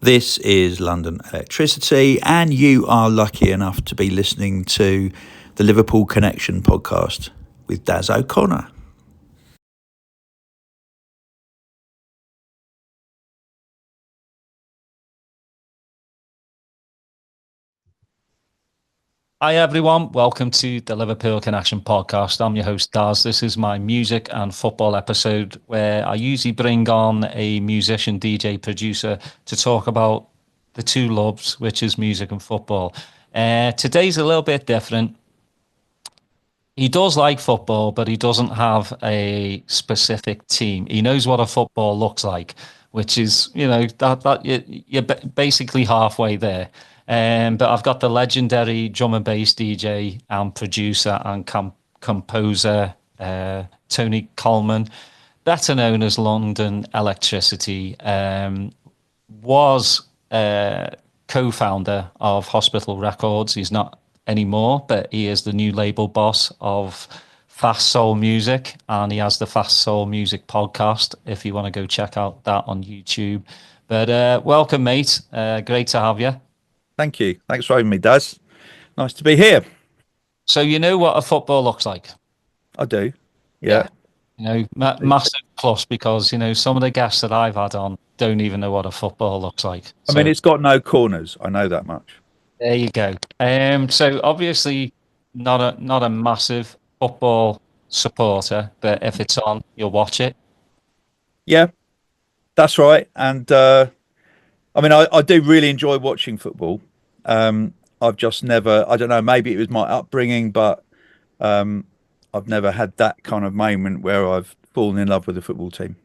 This is London Elektricity, and you are lucky enough to be listening to the Liverpool Connection Podcast with Daz O'Connor. Hi everyone, welcome to the Liverpool Connection Podcast. I'm your host Daz. This is my music and football episode where I usually bring on a musician, DJ, producer to talk about the two loves, which is music and football. Today's a little bit different. He does like football, but he doesn't have a specific team. He knows what a football looks like, which is, you're basically halfway there. But I've got the legendary drum and bass DJ and producer and composer, Tony Colman, better known as London Elektricity, was co-founder of Hospital Records. He's not anymore, but he is the new label boss of Fast Soul Music, and he has the Fast Soul Music podcast if you want to go check out that on YouTube. But welcome, mate. Great to have you. Thank you. Thanks for having me, Daz. Nice to be here. So you know what a football looks like? I do. Yeah. Massive plus, because, some of the guests that I've had on don't even know what a football looks like. I mean, it's got no corners. I know that much. There you go. So obviously not a massive football supporter, but if it's on, you'll watch it. Yeah, that's right. And I do really enjoy watching football. I've just never, I don't know, maybe it was my upbringing, but I've never had that kind of moment where I've fallen in love with a football team.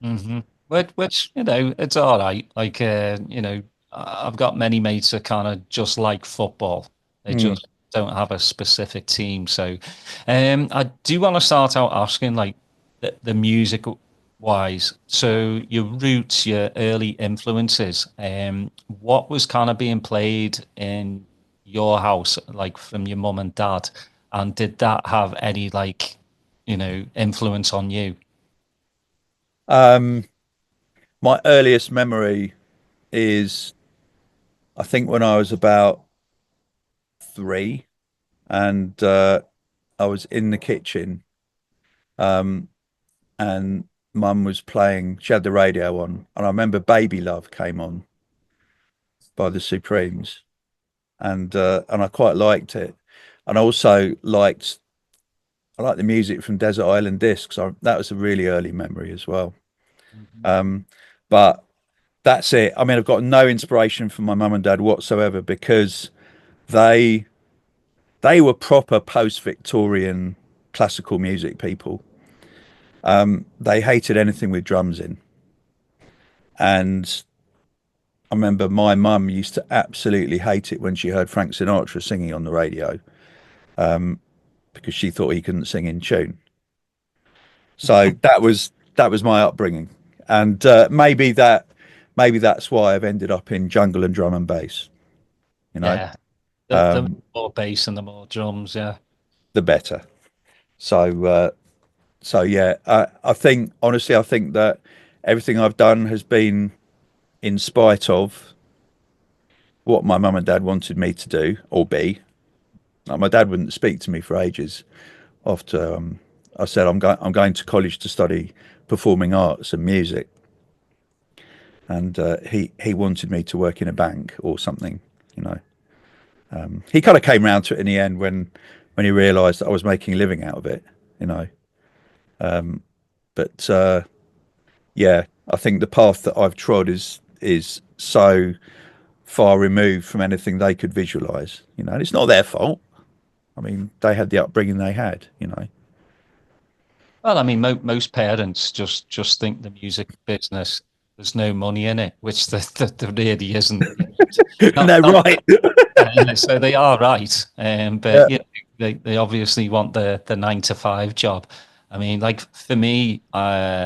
Mm-hmm. Which, it's all right. Like, I've got many mates that kind of just like football. They just don't have a specific team. So I do want to start out asking, like, the music wise. So your roots, your early influences, what was kind of being played in your house, like from your mum and dad? And did that have any, like, influence on you? My earliest memory is, I think, when I was about 3, and I was in the kitchen, and Mum was playing. She had the radio on, and I remember "Baby Love" came on by the Supremes, and I quite liked it, and I also liked the music from Desert Island Discs. That was a really early memory as well. But that's it. I mean, I've got no inspiration from my mum and dad whatsoever, because they were proper post-Victorian classical music people. They hated anything with drums in. And I remember my mum used to absolutely hate it when she heard Frank Sinatra singing on the radio, because she thought he couldn't sing in tune. So that was my upbringing, and maybe that's why I've ended up in jungle and drum and bass. Yeah, the more bass and the more drums, yeah, the better. So yeah, I think, honestly, I think that everything I've done has been in spite of what my mum and dad wanted me to do or be. Like, my dad wouldn't speak to me for ages after I said I'm going to college to study performing arts and music, and he wanted me to work in a bank or something. He kind of came around to it in the end when he realised that I was making a living out of it. But yeah, I think the path that I've trod is so far removed from anything they could visualise. And it's not their fault. I mean, they had the upbringing they had. Well, I mean, most parents just think the music business, there's no money in it, which there really isn't. No, right. So they are right, but yeah, they obviously want the 9 to 5 job. I mean, like, for me, my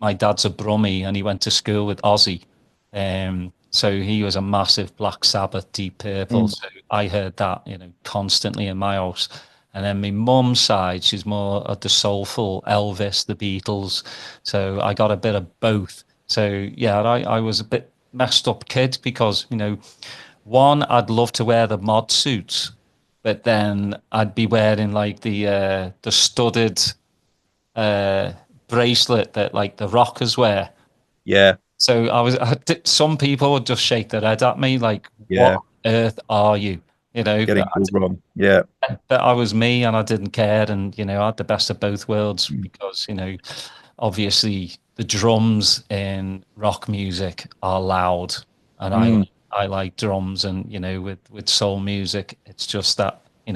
dad's a brummie, and he went to school with Ozzy. So he was a massive Black Sabbath, Deep Purple. So I heard that, constantly in my house. And then my mum's side, she's more of the soulful Elvis, the Beatles. So I got a bit of both. So yeah, I was a bit messed up kid because, one, I'd love to wear the mod suits, but then I'd be wearing like the studded uh bracelet that like the rockers wear. Yeah, So some people would just shake their head at me like, "What yeah, on earth are you?" getting it all wrong. Yeah. But I was me and I didn't care, and I had the best of both worlds because obviously the drums in rock music are loud, and Mm, I like drums, and with soul music, it's just that it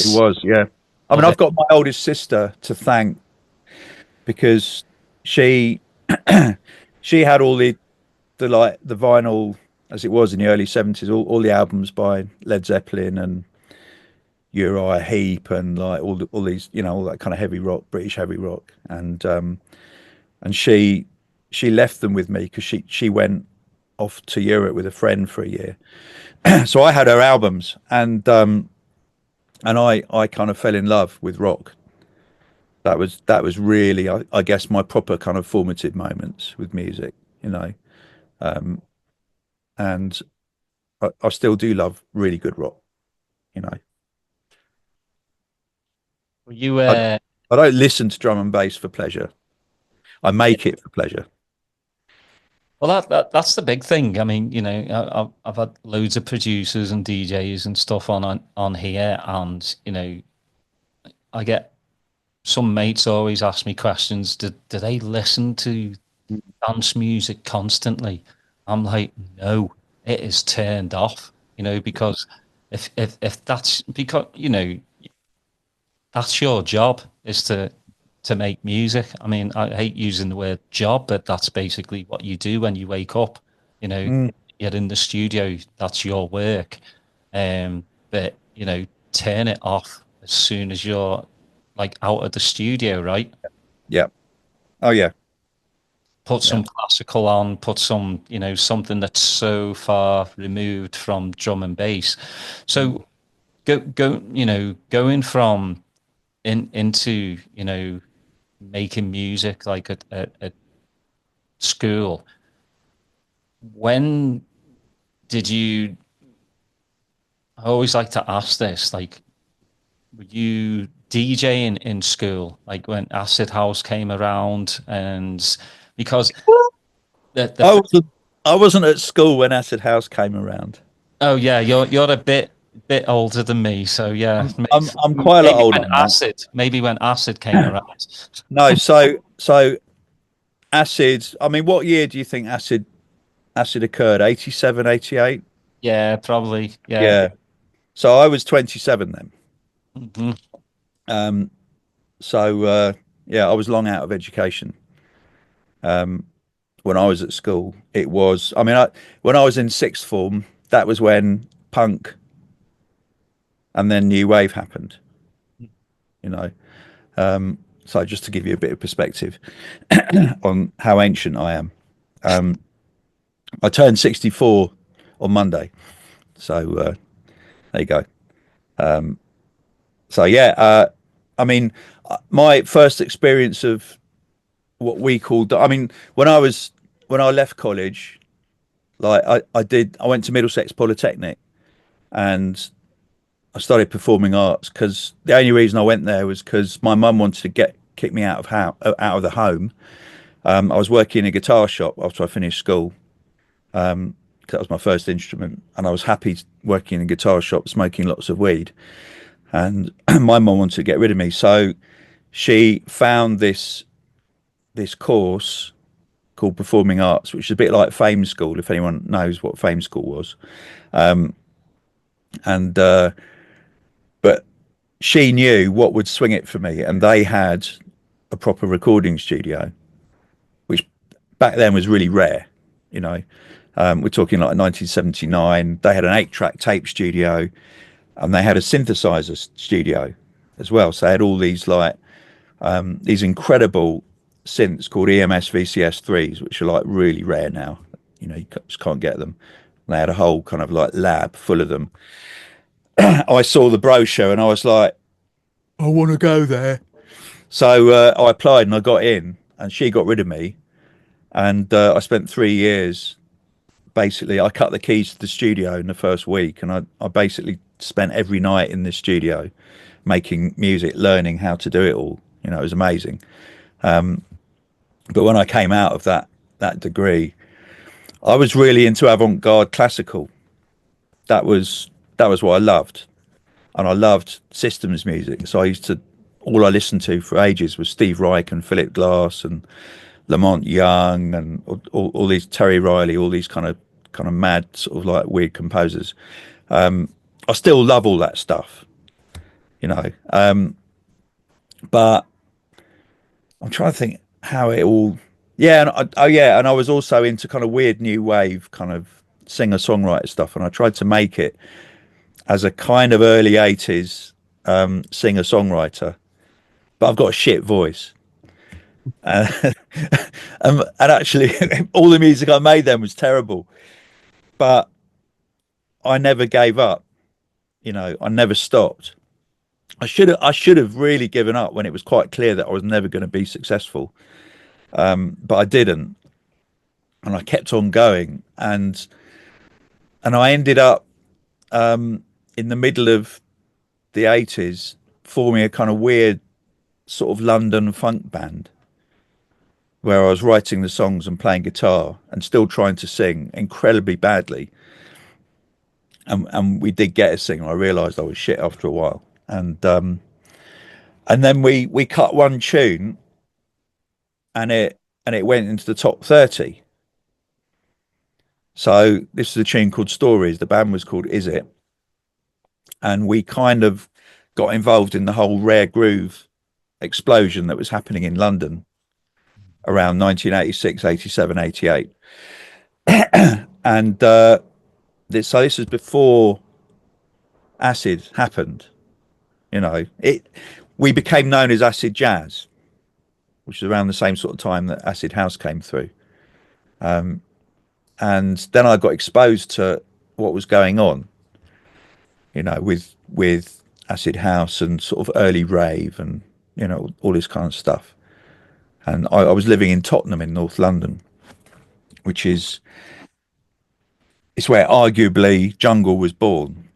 was, yeah. I mean, love I've it. got my oldest sister to thank because she she had all the like the vinyl as it was in the early 70s, all the albums by Led Zeppelin and Uriah Heep and like all these, all that kind of heavy rock, British heavy rock. And she left them with me because she went off to Europe with a friend for a year. So I had her albums, and I kind of fell in love with rock. That was really, I guess, my proper kind of formative moments with music, you know. And I still do love really good rock, you know. You I I don't listen to drum and bass for pleasure. I Yeah. make it for pleasure. Well, that's the big thing. I mean, I've had loads of producers and DJs and stuff on here, and I get some mates always ask me questions. Do they listen to dance music constantly? I'm like, no, it is turned off. Because if that's because that's your job is to make music. I mean, I hate using the word job, but that's basically what you do when you wake up. You know, Mm, you're in the studio. That's your work. But turn it off as soon as you're like out of the studio, right? yeah. Oh yeah. Put Yeah. some classical on, put some, something that's so far removed from drum and bass. Mm. So going from into, making music like at school, when did you, I always like to ask this, like, were you DJing in school, like when Acid House came around? And because the I wasn't I wasn't at school when Acid House came around. oh yeah, you're a bit older than me, so yeah, I'm quite a lot maybe older when than that. acid came around. No, so Acid. I mean, what year do you think Acid occurred? 87, 88. Yeah, probably. Yeah. Yeah. So I was 27 then. Hmm. Um, so yeah, I was long out of education. When I was at school, it was. I mean, when I was in sixth form, that was when punk and then new wave happened. You know. So just to give you a bit of perspective on how ancient I am, I turned 64 on Monday. So there you go. So yeah, I mean, my first experience of what we called. I mean, when I left college, like I went to Middlesex Polytechnic and I started performing arts because the only reason I went there was because my mum wanted to kick me out of the home. I was working in a guitar shop after I finished school. 'Cause that was my first instrument, and I was happy working in a guitar shop, smoking lots of weed. And my mum wanted to get rid of me, so she found this course called Performing Arts, which is a bit like Fame School, if anyone knows what Fame School was. And but she knew what would swing it for me, and they had a proper recording studio, which back then was really rare. You know, we're talking like 1979. They had an 8-track tape studio, and they had a synthesizer studio as well. So they had all these incredible synths called EMS VCS threes, which are like really rare now. You know, you just can't get them. And they had a whole kind of like lab full of them. I saw the brochure and I was like, I want to go there. So I applied and I got in, and she got rid of me. And I spent 3 years. Basically, I cut the keys to the studio in the first week, and I basically spent every night in the studio making music, learning how to do it all. It was amazing. But when I came out of that degree, I was really into avant-garde classical. That was what I loved, and I loved systems music. So all I listened to for ages was Steve Reich and Philip Glass and Lamont Young and all these Terry Riley, all these kind of mad sort of like weird composers. I still love all that stuff, but I'm trying to think how it all. Yeah, and I was also into kind of weird new wave kind of singer songwriter stuff, and I tried to make it as a kind of early '80s singer songwriter, but I've got a shit voice. Uh, and actually, all the music I made then was terrible, but I never gave up. I never stopped. I should have really given up when it was quite clear that I was never going to be successful. But I didn't, and I kept on going, and I ended up in the middle of the '80s forming a kind of weird sort of London funk band where I was writing the songs and playing guitar and still trying to sing incredibly badly. And we did get a singer. I realised I was shit after a while, and then we cut one tune, and it went into the top 30. So this is a tune called Stories. The band was called Is It, and we kind of got involved in the whole rare groove explosion that was happening in London around 1986, 87, 88. And so this was before acid happened. We became known as acid jazz, which was around the same sort of time that acid house came through. And then I got exposed to what was going on, with acid house and sort of early rave and all this kind of stuff. And I was living in Tottenham in North London, which is it's where arguably jungle was born.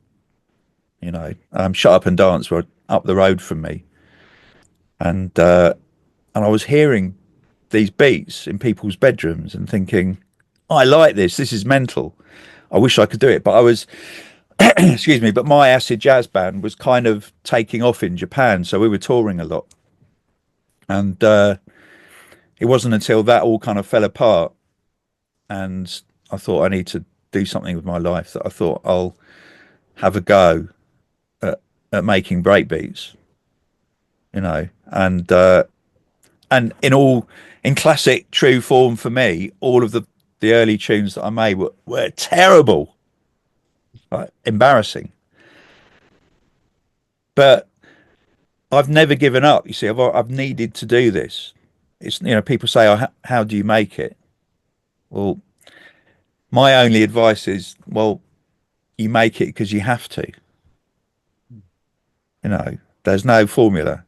Shut Up and Dance were up the road from me, and I was hearing these beats in people's bedrooms and thinking, I like this. This is mental. I wish I could do it, but I was, excuse me. But my acid jazz band was kind of taking off in Japan, so we were touring a lot, and it wasn't until that all kind of fell apart, and I thought I need to do something with my life, that I thought I'll have a go at making breakbeats, and in classic true form for me, all of the early tunes that I made were terrible, like, embarrassing. But I've never given up. You see, I've needed to do this. It's people say, "Oh, how do you make it?" Well, my only advice is, well, you make it because you have to. There's no formula.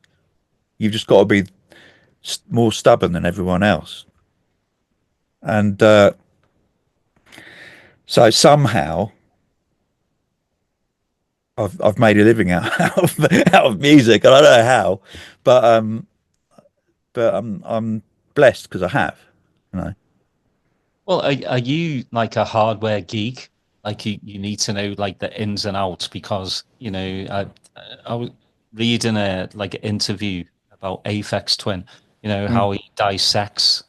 You've just got to be more stubborn than everyone else. And so somehow I've made a living out of music. And I don't know how, but I'm blessed because I have. Well, are you like a hardware geek? Like you need to know like the ins and outs, because I was reading an interview about Aphex Twin. How he dissects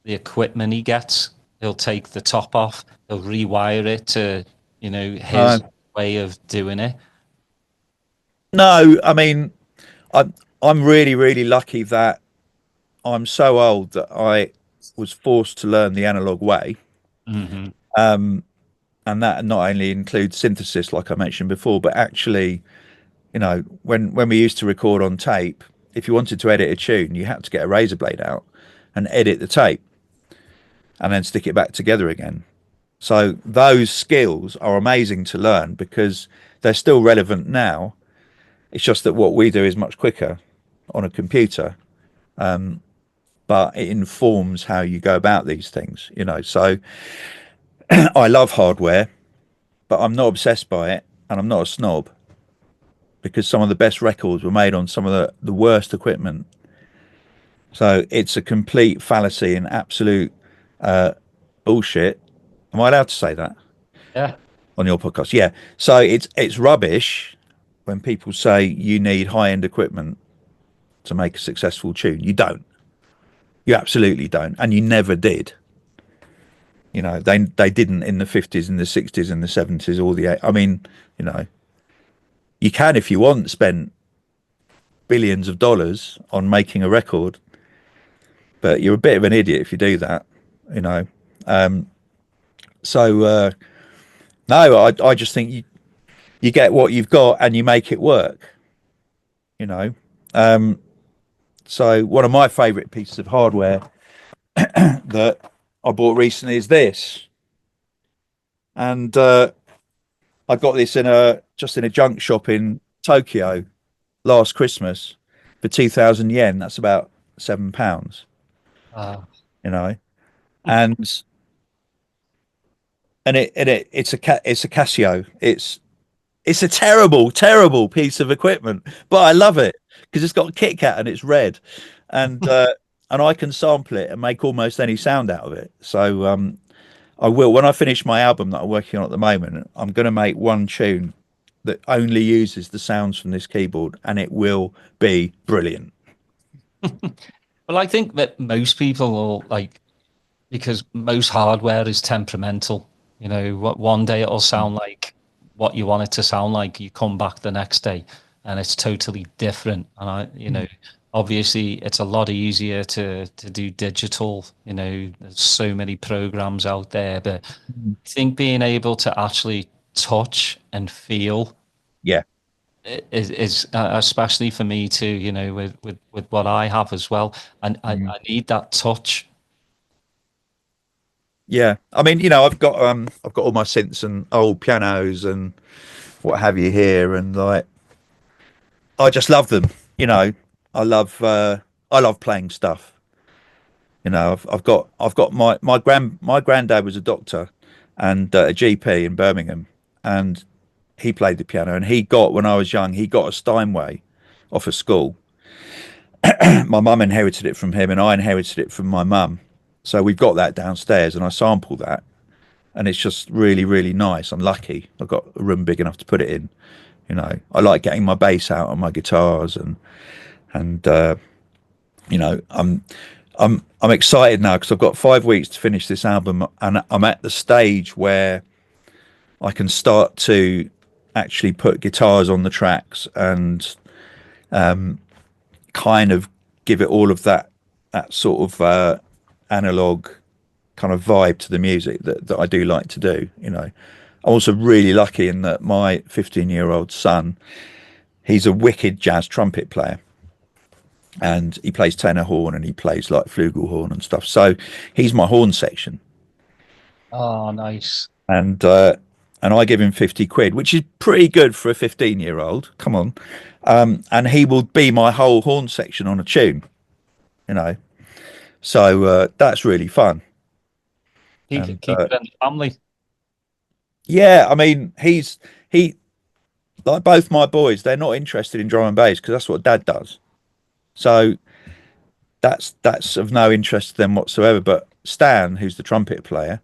the equipment he gets. He'll take the top off. He'll rewire it to his way of doing it. No, I mean, I'm really, really lucky that I'm so old that I was forced to learn the analog way. Mm-hmm. And that not only includes synthesis, like I mentioned before, but actually, when we used to record on tape, if you wanted to edit a tune, you had to get a razor blade out and edit the tape and then stick it back together again. So those skills are amazing to learn because they're still relevant now. It's just that what we do is much quicker on a computer. but it informs how you go about these things, you know. So I love hardware, but I'm not obsessed by it, and I'm not a snob, because some of the best records were made on some of the worst equipment. So it's a complete fallacy and absolute bullshit. Am I allowed to say that Yeah. on your podcast? Yeah. So it's rubbish when people say you need high end equipment to make a successful tune. You don't. You absolutely don't, and you never did. You know, they didn't in the 50s, in the 60s, in the 70s, all the. I mean, you know, you can, if you want, spend billions of dollars on making a record, but you're a bit of an idiot if you do that. You know. So no, I just think you get what you've got and you make it work. You know. So one of my favourite pieces of hardware that I bought recently is this, and I got this in a junk shop in Tokyo last Christmas for 2,000 yen. That's about £7. Uh, You know, and it's a Casio. It's a terrible piece of equipment, but I love it because it's got a Kit Kat and it's red, and and I can sample it and make almost any sound out of it. So I will, when I finish my album that I'm working on at the moment, I'm going to make one tune that only uses the sounds from this keyboard, and it will be brilliant. well, I think that most people will like, because most hardware is temperamental. You know, one day it'll sound like what you want it to sound like. You come back the next day and it's totally different. And obviously it's a lot easier to do digital. You know, there's so many programs out there, but I think being able to actually touch and feel Yeah. is especially for me too. You know, with what I have as well, and I need that touch. Yeah, I mean, you know, I've got all my synths and old pianos and what have you here, and like I just love them. You know, I love playing stuff. You know, I've got my granddad was a doctor and a GP in Birmingham, and he played the piano, and he got, when I was young, he got a Steinway off of school. My mum inherited it from him, and I inherited it from my mum. So we've got that downstairs, and I sample that, and it's just really nice. I'm lucky. I've got a room big enough to put it in. You know, I like getting my bass out on my guitars, and you know, I'm excited now because I've got 5 weeks to finish this album, and I'm at the stage where I can start to actually put guitars on the tracks and kind of give it all of that sort of analog kind of vibe to the music that I do like to do. You know, I'm also really lucky in that my 15-year-old son, he's a wicked jazz trumpet player, and he plays tenor horn and he plays like flugelhorn and stuff. So he's my horn section, Oh, nice. and I give him 50 quid, which is pretty good for a 15-year-old. Come on. And he will be my whole horn section on a tune, you know. So that's really fun. And Keep it in the family. yeah, I mean, he like both my boys, they're not interested in drum and bass because that's what dad does. So that's of no interest to them whatsoever. But Stan, who's the trumpet player,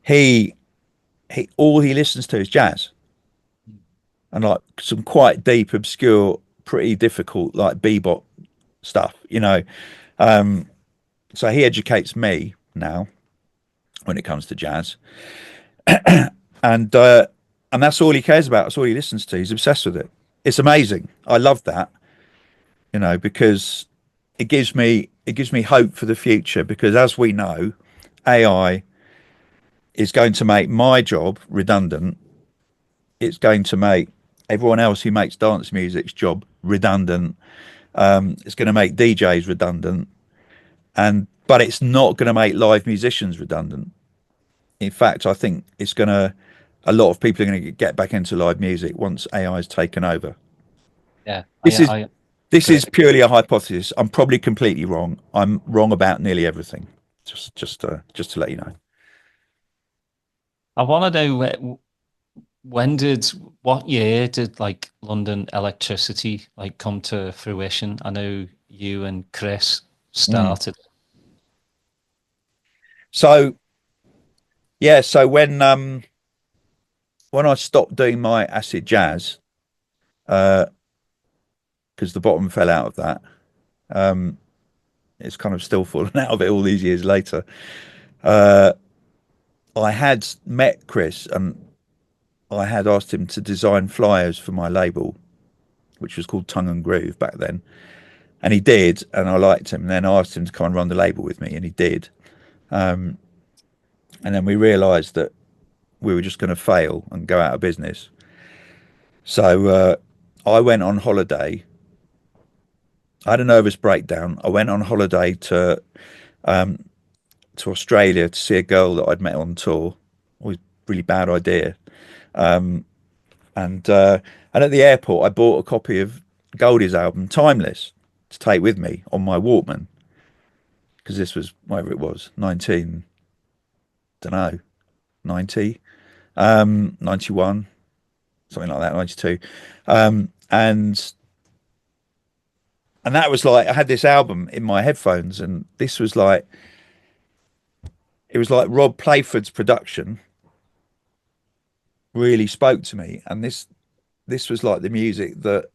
he he all he listens to is jazz, and like some quite deep, obscure, pretty difficult like bebop stuff, you know. So he educates me now when it comes to jazz, and uh, and that's all he cares about. That's all he listens to. He's obsessed with it. It's amazing. I love that, you know, because it gives me hope for the future. Because as we know, AI is going to make my job redundant. It's going to make everyone else who makes dance music's job redundant. It's going to make DJs redundant, and but it's not going to make live musicians redundant. In fact, I think it's going to. A lot of people are going to get back into live music once AI has taken over. Yeah, This is This is purely a hypothesis. I'm probably completely wrong. I'm wrong about nearly everything. Just to let you know. I want to know what year did like London Elektricity like come to fruition? I know you and Chris started. So yeah, so when I stopped doing my acid jazz, because the bottom fell out of that, it's kind of still fallen out of it all these years later. I had met Chris and I had asked him to design flyers for my label, which was called Tongue and Groove back then. And he did, and I liked him. And then I asked him to come and run the label with me, and he did. And then we realised that we were just going to fail and go out of business. So I went on holiday. I had a nervous breakdown. I went on holiday to Australia to see a girl that I'd met on tour. It was a really bad idea. And at the airport, I bought a copy of Goldie's album Timeless to take with me on my Walkman, because this was whatever it was, 19, don't know, 90, 91, something like that, 92. And that was like, I had this album in my headphones, and this was like, it was like Rob Playford's production really spoke to me, and this was like the music that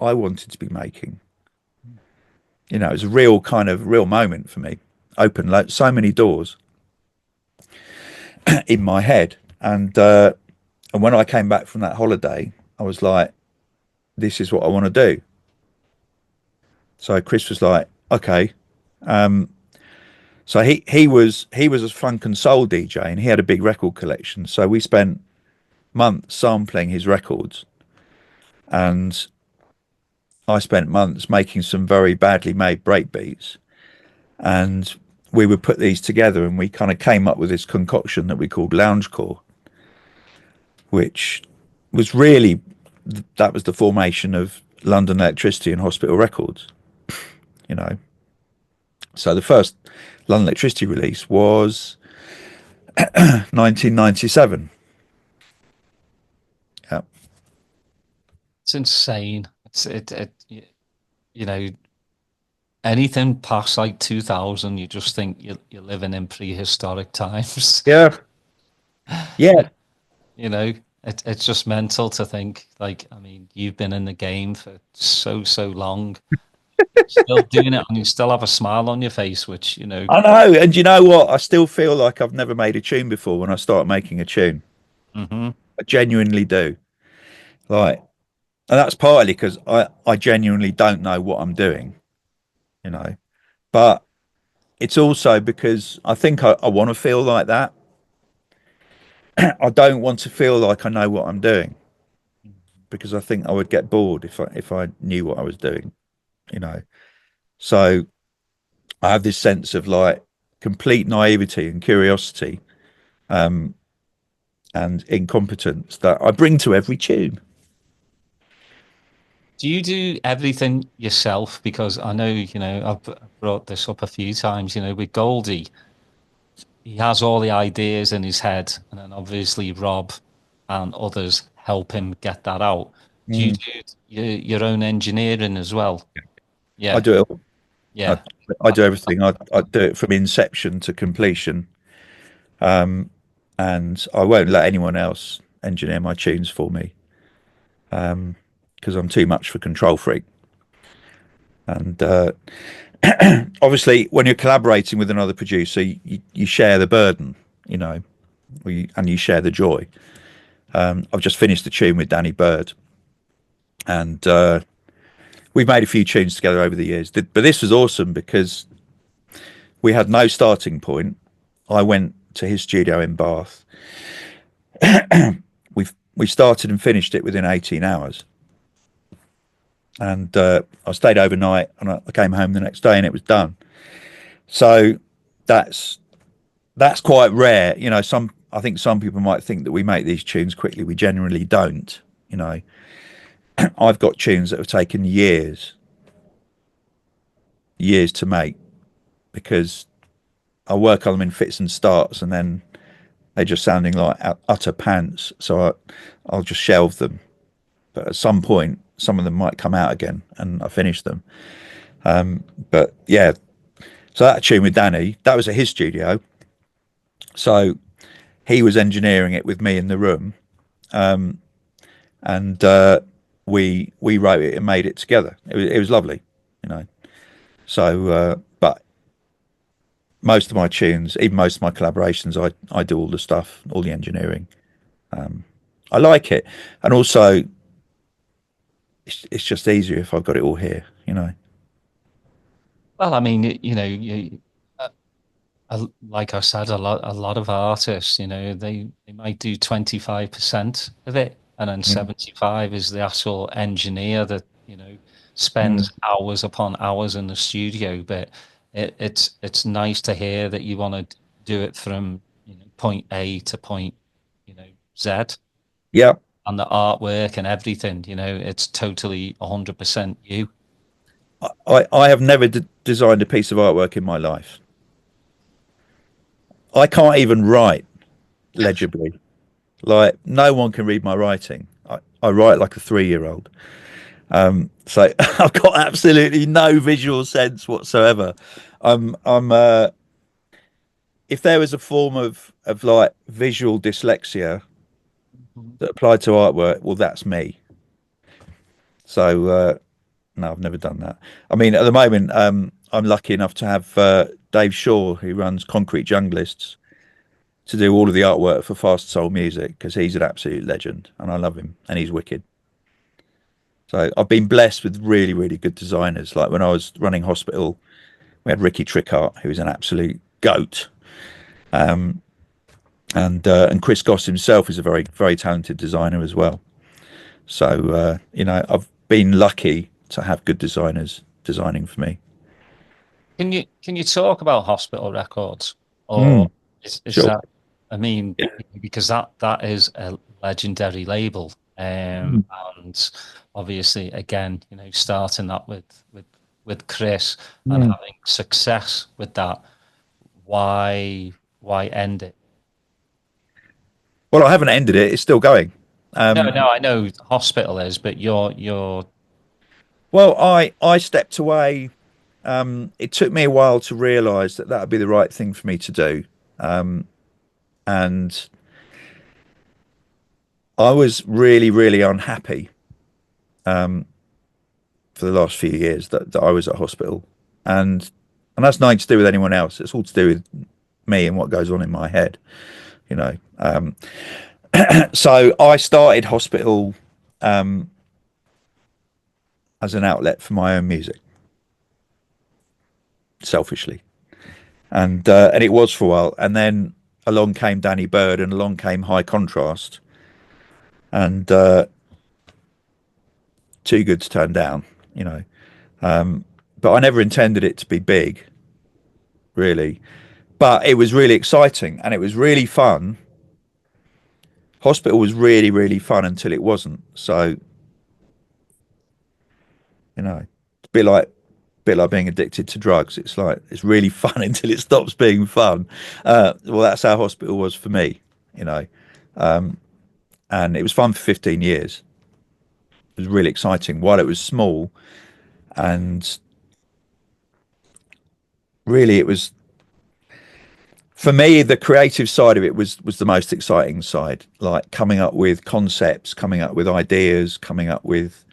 I wanted to be making. You know, it was a real moment for me. Opened like so many doors in my head, and when I came back from that holiday, I was like, this is what I want to do. So Chris was like, okay. So he was a funk and soul DJ, and he had a big record collection. So we spent months sampling his records, and I spent months making some very badly made break beats, and we would put these together, and we kind of came up with this concoction that we called loungecore, which was really, that was the formation of London Elektricity and Hospital Records, you know. So the first London Elektricity release was 1997. Yeah. It's insane. You know, anything past like 2000, you just think you're living in prehistoric times. Yeah. Yeah. You know, it's just mental to think, like, I mean, you've been in the game for so long, still doing it, and you still have a smile on your face, which, you know. I know, and you know what? I still feel like I've never made a tune before when I start making a tune. Mm-hmm. I genuinely do. Like, and that's partly because I genuinely don't know what I'm doing, you know. But it's also because I think I want to feel like that. I don't want to feel like I know what I'm doing, because I think I would get bored if I knew what I was doing, you know. So I have this sense of like complete naivety and curiosity, and incompetence that I bring to every tune. Do you do everything yourself? Because I know, you know, I've brought this up a few times, you know, with Goldie, he has all the ideas in his head, and then obviously Rob and others help him get that out. Do you do your own engineering as well? Yeah. I do it all. Yeah. I do everything. I do it from inception to completion. And I won't let anyone else engineer my tunes for me, because I'm too much for control freak. And obviously, when you're collaborating with another producer, you share the burden, you know, and you share the joy. I've just finished the tune with Danny Bird, and we've made a few tunes together over the years. But this was awesome because we had no starting point. I went to his studio in Bath. We started and finished it within 18 hours. And I stayed overnight, and I came home the next day, and it was done. So that's quite rare, you know. I think some people might think that we make these tunes quickly. We generally don't, you know. I've got tunes that have taken years years to make because I work on them in fits and starts, and then they're just sounding like utter pants. So I'll just shelve them. But at some point, some of them might come out again, and I finish them. But yeah, so that tune with Danny, that was at his studio. So he was engineering it with me in the room, and we wrote it and made it together. It was lovely, you know. So, but most of my tunes, even most of my collaborations, I do all the stuff, all the engineering. I like it, and also it's just easier if I've got it all here, you know. Well, I mean, like I said, a lot of artists, they might do 25% of it, and then 75 is the actual engineer that spends hours upon hours in the studio. But it's nice to hear that you want to do it from point A to point Z, Yeah, and the artwork and everything. It's totally 100% you. I have never designed a piece of artwork in my life. I can't even write legibly. Like no one can read my writing. I write like a 3-year-old. So I've got absolutely no visual sense whatsoever. I'm if there was a form of like visual dyslexia that applied to artwork, well, that's me. So no, I've never done that. I mean, at the moment, I'm lucky enough to have Dave Shaw, who runs Concrete Junglists, to do all of the artwork for Fast Soul Music because he's an absolute legend and I love him and he's wicked. So I've been blessed with really, really good designers. Like when I was running hospital, we had Ricky Trickart, who is an absolute goat, and Chris Goss himself is a very, very talented designer as well. So I've been lucky to have good designers designing for me. Can you talk about Hospital Records, or Mm, is sure. that? I mean, because that is a legendary label, Mm, and obviously, again, starting that with Chris and mm. having success with that, why end it? Well, I haven't ended it; it's still going. No, Um, no, I know Hospital is, but you're well, I stepped away. It took me a while to realise that would be the right thing for me to do, and I was really, really unhappy for the last few years that I was at hospital, and that's nothing to do with anyone else. It's all to do with me and what goes on in my head, you know. So I started hospital as an outlet for my own music, selfishly, and it was for a while, and then along came Danny Bird, and along came High Contrast, and too good to turn down, you know. But I never intended it to be big, really. But it was really exciting and it was really fun. Hospital was really, really fun until it wasn't. So, it's a bit like being addicted to drugs. It's like it's really fun until it stops being fun. Well, that's how hospital was for me, you know. And it was fun for 15 years. It was really exciting while it was small, and really it was for me the creative side of it was the most exciting side, like coming up with concepts, coming up with ideas, coming up with,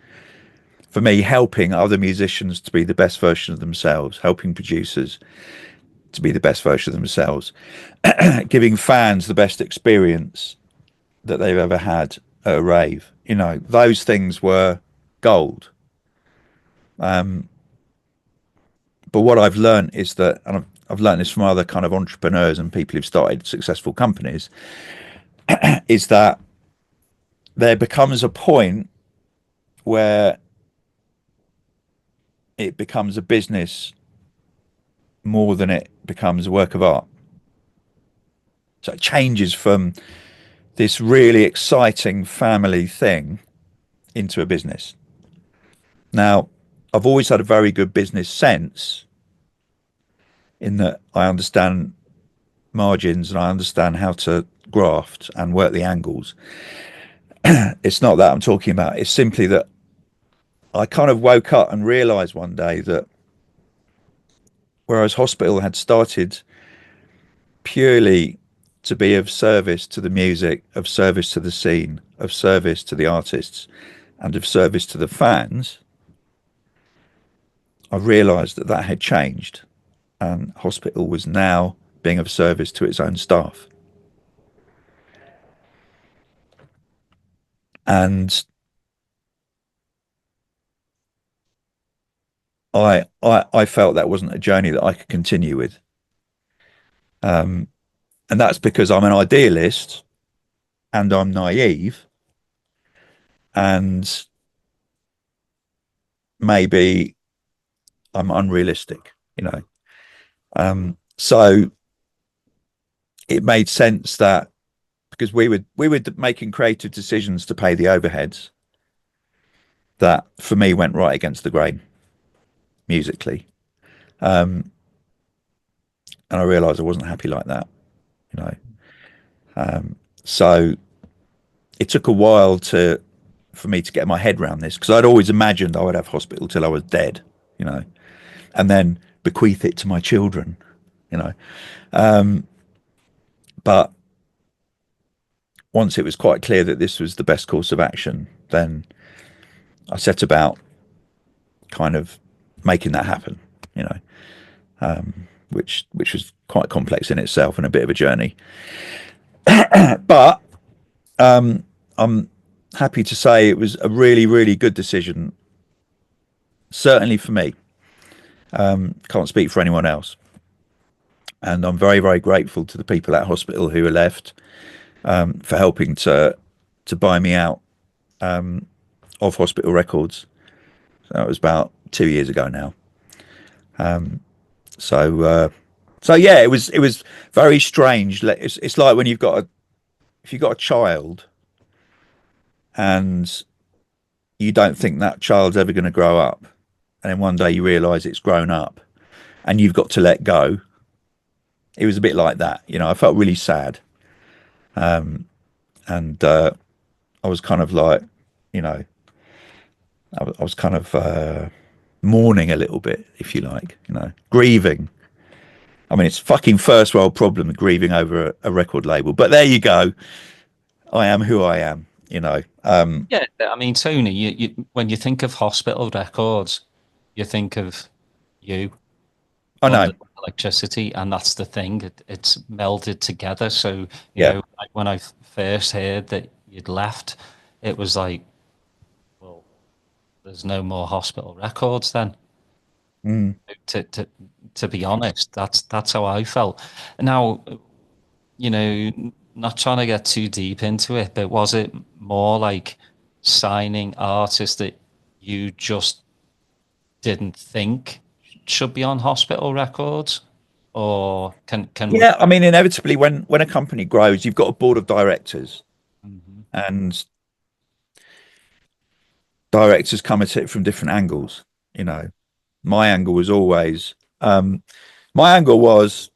for me, helping other musicians to be the best version of themselves, helping producers to be the best version of themselves, giving fans the best experience that they've ever had at a rave. Those things were gold. But what I've learned is that, and I've learned this from other kind of entrepreneurs and people who've started successful companies, is that there becomes a point where it becomes a business more than it becomes a work of art. So it changes from this really exciting family thing into a business. Now, I've always had a very good business sense, in that I understand margins and I understand how to graft and work the angles. It's not that I'm talking about. It's simply that I kind of woke up and realized one day that whereas hospital had started purely to be of service to the music, of service to the scene, of service to the artists, and of service to the fans, I realised that that had changed, and hospital was now being of service to its own staff. And I felt that wasn't a journey that I could continue with. And that's because I'm an idealist and I'm naive, and maybe I'm unrealistic, you know. So it made sense that because we were making creative decisions to pay the overheads, that for me went right against the grain musically, and I realised I wasn't happy like that, you know. So it took a while for me to get my head around this, because I'd always imagined I would have hospital till I was dead, you know, and then bequeath it to my children, you know. But once it was quite clear that this was the best course of action, then I set about kind of making that happen, you know, which was quite complex in itself and a bit of a journey. But I'm happy to say it was a really, really good decision, certainly for me. Can't speak for anyone else. And I'm very, very grateful to the people at hospital who are left, for helping to buy me out of Hospital Records. So that was about 2 years ago now. So yeah, it was very strange. It's like when if you've got a child and you don't think that child's ever going to grow up, and then one day you realise it's grown up, and you've got to let go. It was a bit like that, you know. I felt really sad, and I was kind of like, you know, I was kind of mourning a little bit, if you like, you know, grieving. I mean, it's fucking first world problem, grieving over a record label. But there you go. I am who I am, you know. Yeah, I mean, Tony, when you think of Hospital Records, you think of you, I know. London Electricity, and that's the thing. It's melded together. So, you Yeah. know, like when I first heard that you'd left, it was like, well, there's no more Hospital Records then. To be honest, that's how I felt. Now, you know, not trying to get too deep into it, but was it more like signing artists that you just didn't think should be on Hospital Records, or can we? Yeah, I mean, inevitably, when a company grows, you've got a board of directors, Mhm. and directors come at it from different angles. You know, my angle was always, my angle was,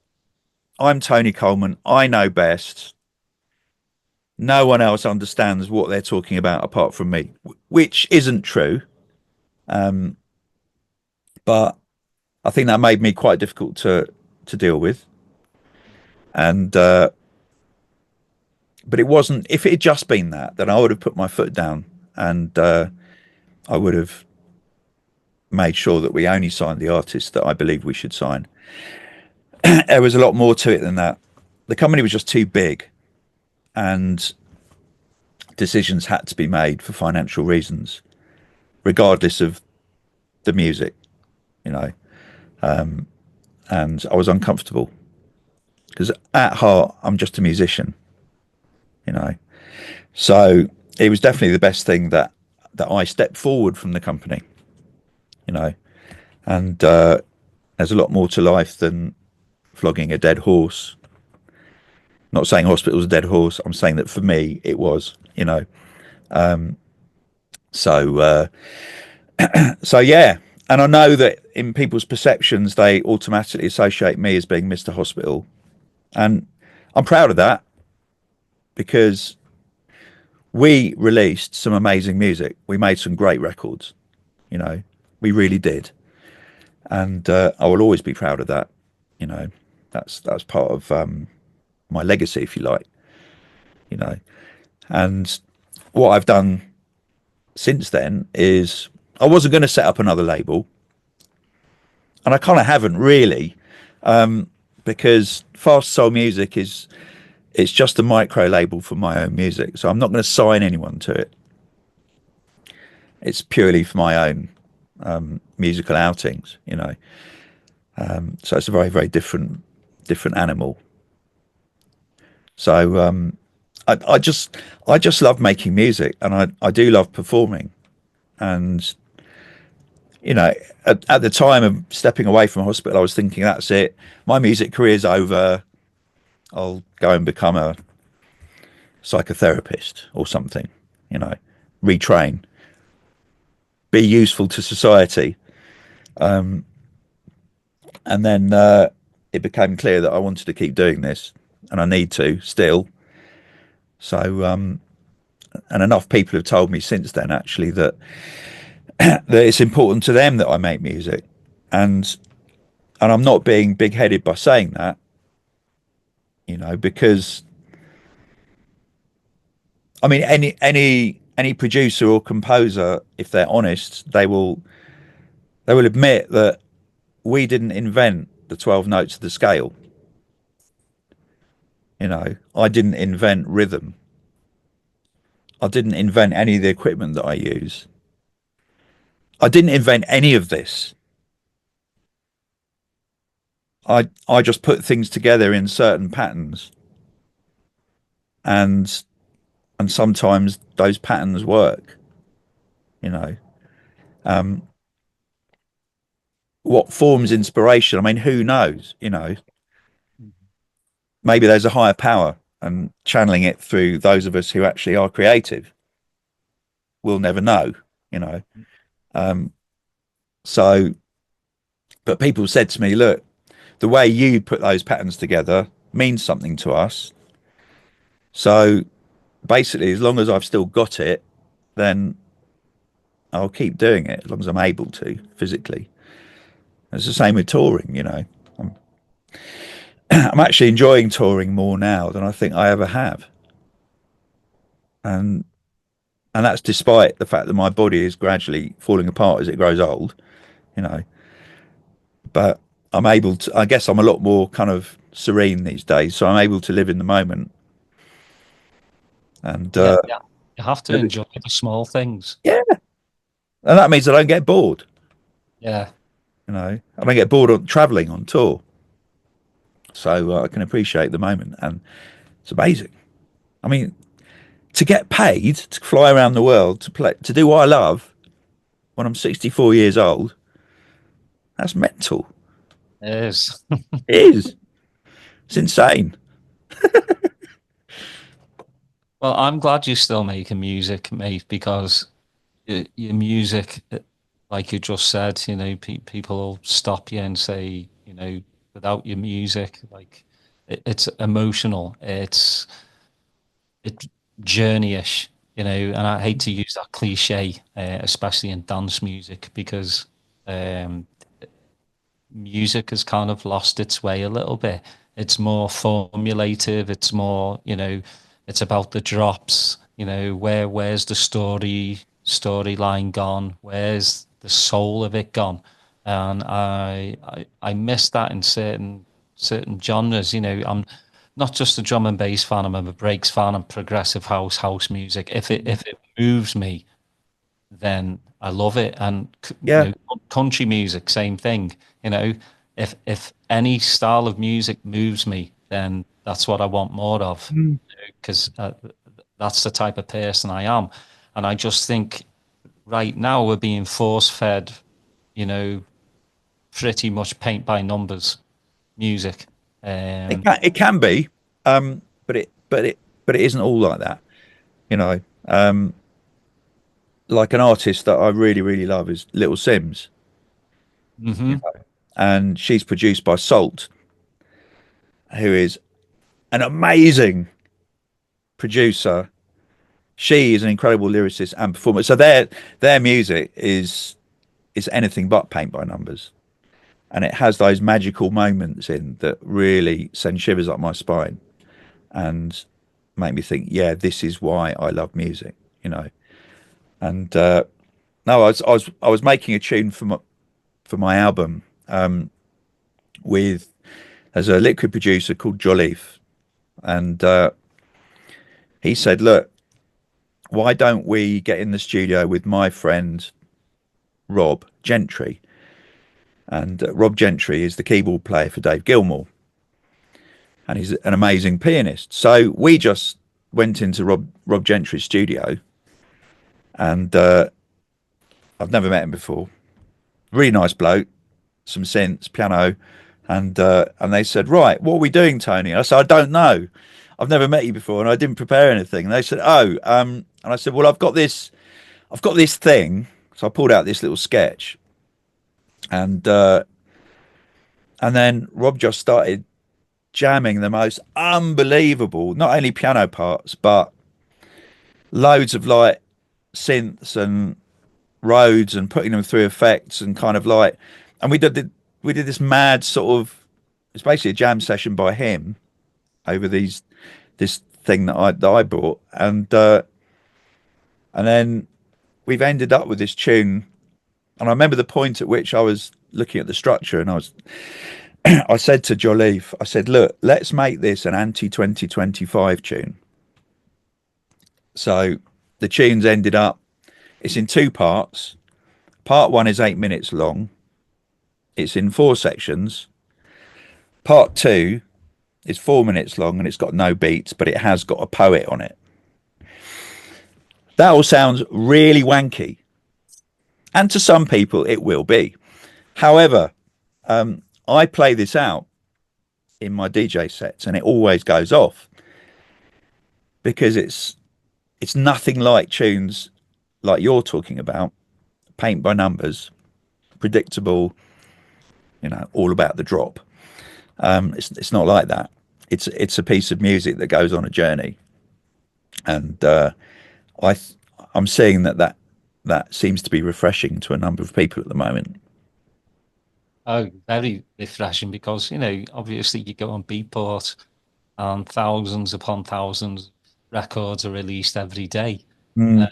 I'm Tony Colman. I know best. No one else understands what they're talking about apart from me, which isn't true. But I think that made me quite difficult to deal with. And but it wasn't. If it had just been that, then I would have put my foot down, and I would have made sure that we only signed the artists that I believed we should sign. There was a lot more to it than that. The company was just too big, and decisions had to be made for financial reasons, regardless of the music, you know. And I was uncomfortable because at heart, I'm just a musician, you know. So it was definitely the best thing that I stepped forward from the company, you know. And there's a lot more to life than flogging a dead horse. Not saying hospital's a dead horse. I'm saying that for me, it was, you know. So, so yeah. and I know that in people's perceptions, they automatically associate me as being Mr. Hospital, and I'm proud of that because we released some amazing music. We made some great records, you know, we really did, and I will always be proud of that. You know, that's part of my legacy, if you like. You know, and what I've done since then is I wasn't going to set up another label, and I kind of haven't really, because Fast Soul Music is it's just a micro label for my own music, so I'm not going to sign anyone to it. It's purely for my own musical outings, you know. So it's a very very different animal. So I just love making music, and I do love performing, and you know, at the time of stepping away from hospital, I was thinking, that's it. My music career's over. I'll go and become a psychotherapist or something, you know, retrain, be useful to society. And then it became clear that I wanted to keep doing this, and I need to still. So, and enough people have told me since then, actually, that that it's important to them that I make music, and I'm not being big-headed by saying that, you know, because I mean, any producer or composer, if they're honest, they will admit that we didn't invent the 12 notes of the scale. You know, I didn't invent rhythm. I didn't invent any of the equipment that I use. I didn't invent any of this. I just put things together in certain patterns, and sometimes those patterns work. You know, what forms inspiration? I mean, who knows? You know, maybe there's a higher power, and channeling it through those of us who actually are creative. We'll never know. You know, so, but people said to me, look, the way you put those patterns together means something to us. So basically, as long as I've still got it, then I'll keep doing it as long as I'm able to physically. It's the same with touring, you know. I'm actually enjoying touring more now than I think I ever have. And that's despite the fact that my body is gradually falling apart as it grows old, you know. But I'm able to, I guess I'm a lot more kind of serene these days, so I'm able to live in the moment. And Yeah, yeah. You have to enjoy the small things. yeah, and that means I don't get bored. Yeah. You know, I don't get bored on traveling on tour, so I can appreciate the moment, and it's amazing. I mean, to get paid to fly around the world to play to do what I love when I'm 64 years old, that's mental. It is. It is. It's insane. Well, I'm glad you're still making music, mate, because your music, like you just said, you know, people will stop you and say, you know, without your music, like it's emotional, it's journey-ish, you know, and I hate to use that cliche, especially in dance music, because um, music has kind of lost its way a little bit. It's more formulative. It's more, you know, it's about the drops. You know, where's the storyline gone? Where's the soul of it gone? And I miss that in certain genres. You know, I'm not just a drum and bass fan. I'm a breaks fan and progressive house music. If it moves me, then I love it. And you Yeah. know, country music, same thing. You know, if any style of music moves me, then that's what I want more of, Mm. because that's the type of person I am. And I just think right now we're being force fed, you know, pretty much paint by numbers music. It can be, but it isn't all like that. You know, like an artist that I really really love is Little Sims. Hmm. And she's produced by Salt, who is an amazing producer. She is an incredible lyricist and performer. So their music is anything but paint by numbers, and it has those magical moments in that really send shivers up my spine and make me think, yeah, this is why I love music, you know. And no, I was making a tune for my album with as a liquid producer called Jolliffe, and he said, look, why don't we get in the studio with my friend Rob Gentry? And Rob Gentry is the keyboard player for Dave Gilmour, and he's an amazing pianist. So we just went into Rob Gentry's studio, and I've never met him before. Really nice bloke, some synths, piano, and they said, right, what are we doing, Tony? And I said, I don't know. I've never met you before, and I didn't prepare anything. And they said, oh, and I said, well, I've got this thing. So I pulled out this little sketch, and then Rob just started jamming the most unbelievable, not only piano parts, but loads of like synths and Rhodes and putting them through effects and kind of like, and we did this mad sort of, it's basically a jam session by him over this thing that I brought, and then we've ended up with this tune. And I remember the point at which I was looking at the structure, and I said to Jolliffe, I said, look, let's make this an anti 2025 tune. So the tune's ended up, it's in two parts. Part one is 8 minutes long. It's in four sections. Part two is 4 minutes long and it's got no beats, but it has got a poet on it. That all sounds really wanky. And to some people, it will be. However, I play this out in my DJ sets and it always goes off because it's nothing like tunes like you're talking about, paint by numbers, predictable, you know, all about the drop. It's not like that. It's a piece of music that goes on a journey, and I I'm seeing that seems to be refreshing to a number of people at the moment. Oh, very refreshing because, obviously you go on Beatport and thousands upon thousands records are released every day. Mm.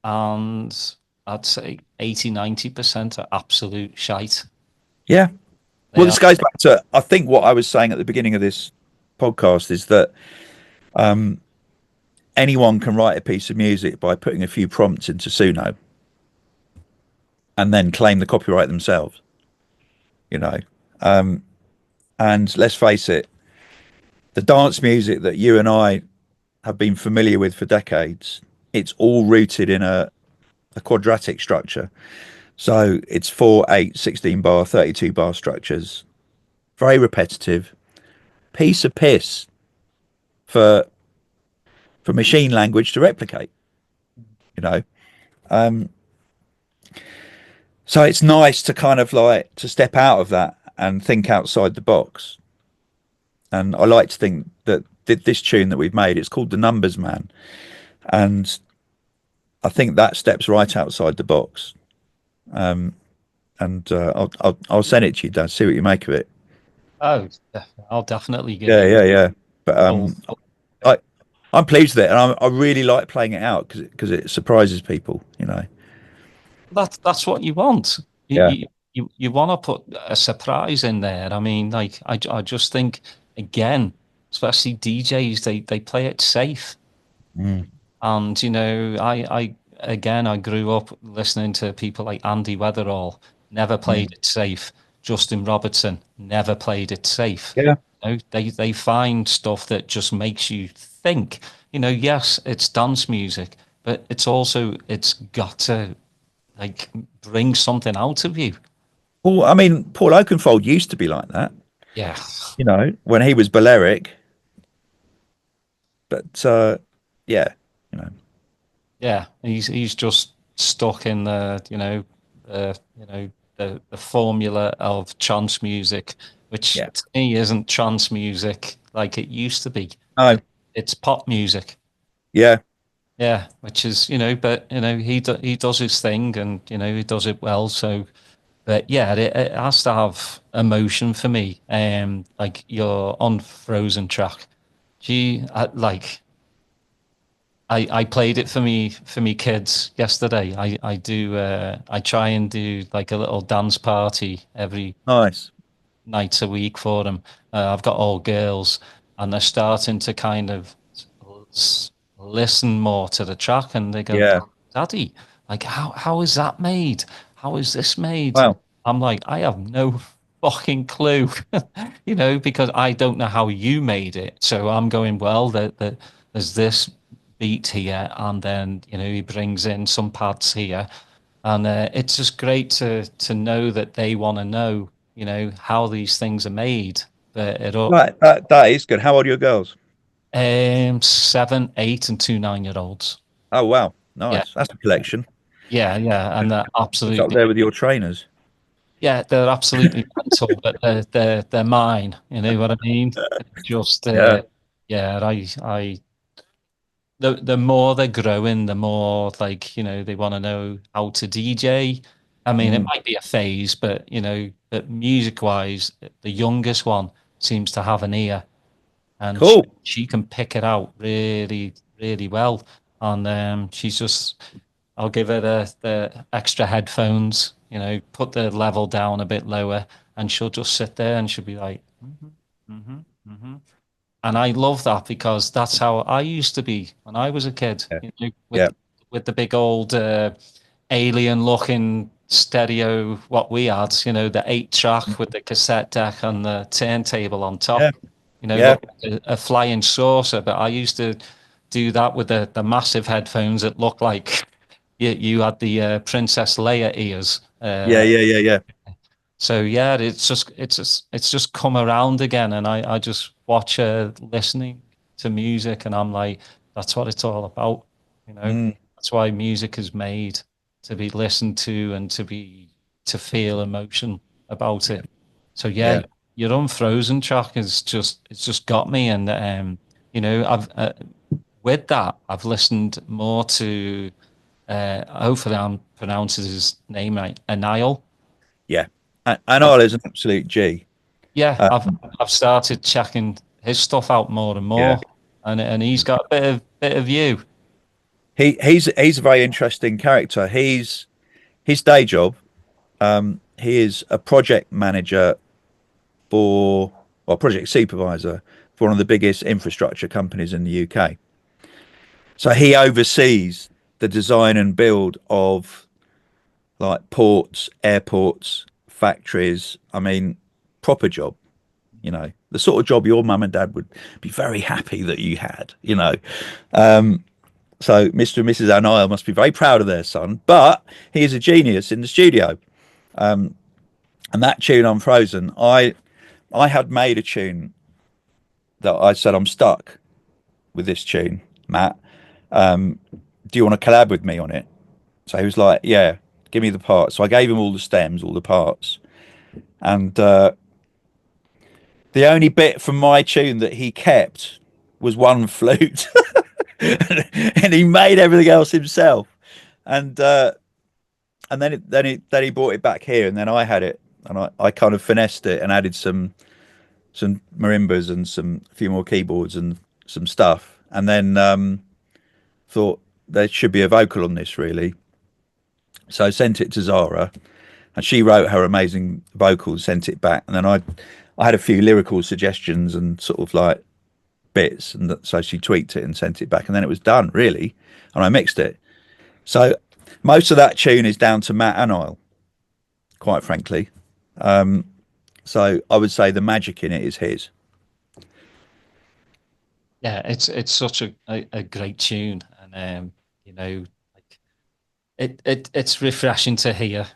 And I'd say 80-90% are absolute shite. Yeah. They Well, are. this goes back to I think what I was saying at the beginning of this podcast is that anyone can write a piece of music by putting a few prompts into Suno and then claim the copyright themselves. You know, and let's face it, the dance music that you and I have been familiar with for decades, it's all rooted in a quadratic structure. So it's 4, 8, 16 bar, 32 bar structures, very repetitive, piece of piss for machine language to replicate. You know, um, so it's nice to kind of like to step out of that and think outside the box. And I like to think that this tune that we've made, it's called The Numbers Man, and I think that steps right outside the box. And I'll send it to you, Dan. See what you make of it. Oh, I'll definitely give Yeah, it yeah, yeah. But full. I I'm pleased with it, and I really like playing it out because it surprises people. You know. That's what you want. You Yeah. you you want to put a surprise in there. I mean, like I just think again, especially DJs, they play it safe. Mm. And I again I grew up listening to people like Andy Weatherall, never Mm. played it safe. Justin Robertson never played it safe. Yeah. They find stuff that just makes you think. Yes, it's dance music, but it's got to like bring something out of you. Well, I mean, Paul Oakenfold used to be like that. Yeah. You know, when he was Balearic, but yeah, you know. Yeah, he's just stuck in the the formula of trance music, which Yeah. to me isn't trance music like it used to be. Oh, It's pop music. yeah. Yeah, which is, but he does his thing, and he does it well. So, but yeah, it has to have emotion for me. Like your Unfrozen track, gee, I played it for me kids yesterday. I try and do like a little dance party every Nice. night a week for them. I've got all girls, and they're starting to kind of listen more to the track, and they go, Yeah. "Daddy, like how is that made? How is this made?" And Wow. I'm like, I have no fucking clue, because I don't know how you made it. So I'm going, well, there's this beat here, and then he brings in some pads here, and it's just great to know that they want to know, how these things are made. But it all Right. That is good. How old are your girls? 7, 8, and 2 9-year-olds. Oh, wow. Yeah, Nice. That's a collection. yeah, and they're It's up absolutely, there with your trainers. yeah, they're absolutely mental, but they're mine. You know what I mean? Just Yeah. yeah, the more they're growing, the more like they want to know how to DJ. I mean, it Mm. might be a phase, but but music wise, the youngest one seems to have an ear, and Cool. she can pick it out really, really well. And she's just, I'll give her the extra headphones, put the level down a bit lower, and she'll just sit there and she'll be like, hmm hmm and I love that because that's how I used to be when I was a kid, Yeah. with Yeah. the big old alien-looking stereo. What we had, the 8-track with the cassette deck and the turntable on Yeah. top. Yeah. Look like a flying saucer. But I used to do that with the massive headphones that looked like you had the Princess Leia ears. Yeah. Yeah. Yeah. Yeah. So yeah, it's just come around again, and I just watch her listening to music, and I'm like, that's what it's all about, you know. Mm. That's why music is made to be listened to and to feel emotion about Yeah. it. So yeah, Yeah. your Unfrozen track it's just got me, and I've with that I've listened more to hopefully I'm pronouncing his name right, Anile. Yeah. And Isle is an absolute G. Yeah, Uh, I've started checking his stuff out more and yeah. more, and he's got a bit of you. He's a very interesting character. His day job. He is a project manager for, or project supervisor for one of the biggest infrastructure companies in the UK. So he oversees the design and build of like ports, airports, factories. I mean, proper job. The sort of job your mum and dad would be very happy that you had. So Mr. and Mrs. O'Neill must be very proud of their son, but he is a genius in the studio. And that tune on Frozen, I had made a tune that I said I'm stuck with this tune, Matt. Do you want to collab with me on it? So he was like, yeah, give me the parts. So I gave him all the stems, all the parts, and the only bit from my tune that he kept was one flute, and he made everything else himself. And then he brought it back here, and then I had it, and I kind of finessed it and added some marimbas and a few more keyboards and some stuff, and then thought there should be a vocal on this really. So I sent it to Zara, and she wrote her amazing vocals, sent it back, and then I had a few lyrical suggestions and sort of like bits, and so she tweaked it and sent it back, and then it was done really, and I mixed it. So most of that tune is down to Matt and Isle, quite frankly. So I would say the magic in it is his. Yeah, it's such a great tune, and like it's refreshing to hear.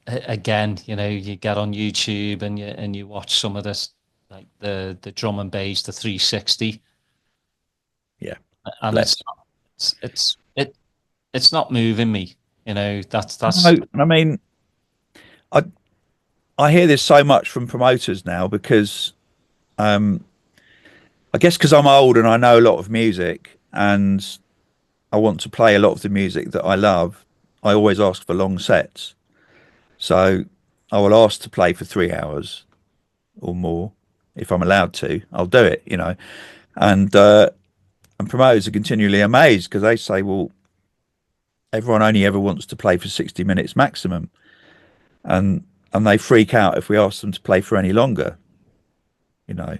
Again, you get on YouTube and you watch some of this, like the drum and bass, the 360, Yeah, and bless. it's it's it it's not moving me. That's No, I mean, I I hear this so much from promoters now because I guess because I'm old and I know a lot of music and I want to play a lot of the music that I love. I always ask for long sets, so I will ask to play for 3 hours or more if I'm allowed to. I'll do it, and and promoters are continually amazed because they say, well, everyone only ever wants to play for 60 minutes maximum, and they freak out if we ask them to play for any longer, you know.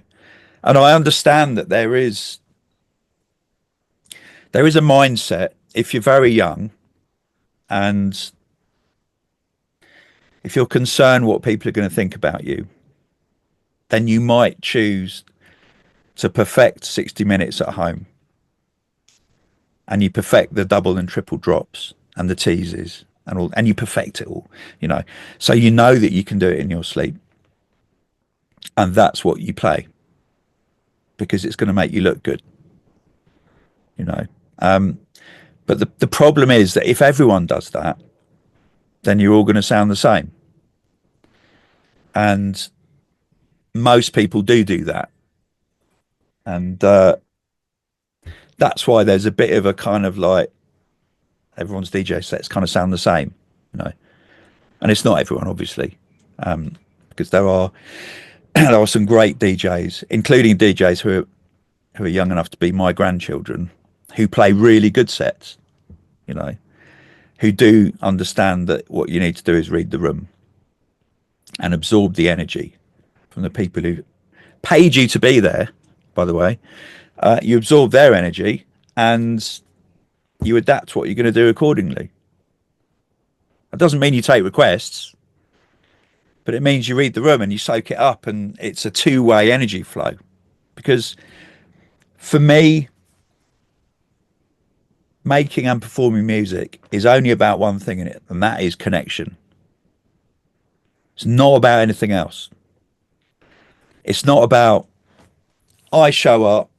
And I understand that there is a mindset if you're very young and if you're concerned what people are going to think about you, then you might choose to perfect 60 minutes at home, and you perfect the double and triple drops and the teases and all, and you perfect it all, so you know that you can do it in your sleep, and that's what you play because it's going to make you look good, you know but the problem is that if everyone does that, then you're all going to sound the same, and most people do that, and that's why there's a bit of a kind of like everyone's DJ sets kind of sound the same, you know. And it's not everyone, obviously, because there are there are some great DJs, including DJs who are young enough to be my grandchildren, who play really good sets, you know, who do understand that what you need to do is read the room and absorb the energy from the people who paid you to be there. By the way, you absorb their energy and you adapt what you're going to do accordingly. That doesn't mean you take requests, but it means you read the room and you soak it up, and it's a two-way energy flow. Because for me, making and performing music is only about one thing in it, and that is connection. It's not about anything else. It's not about I show up,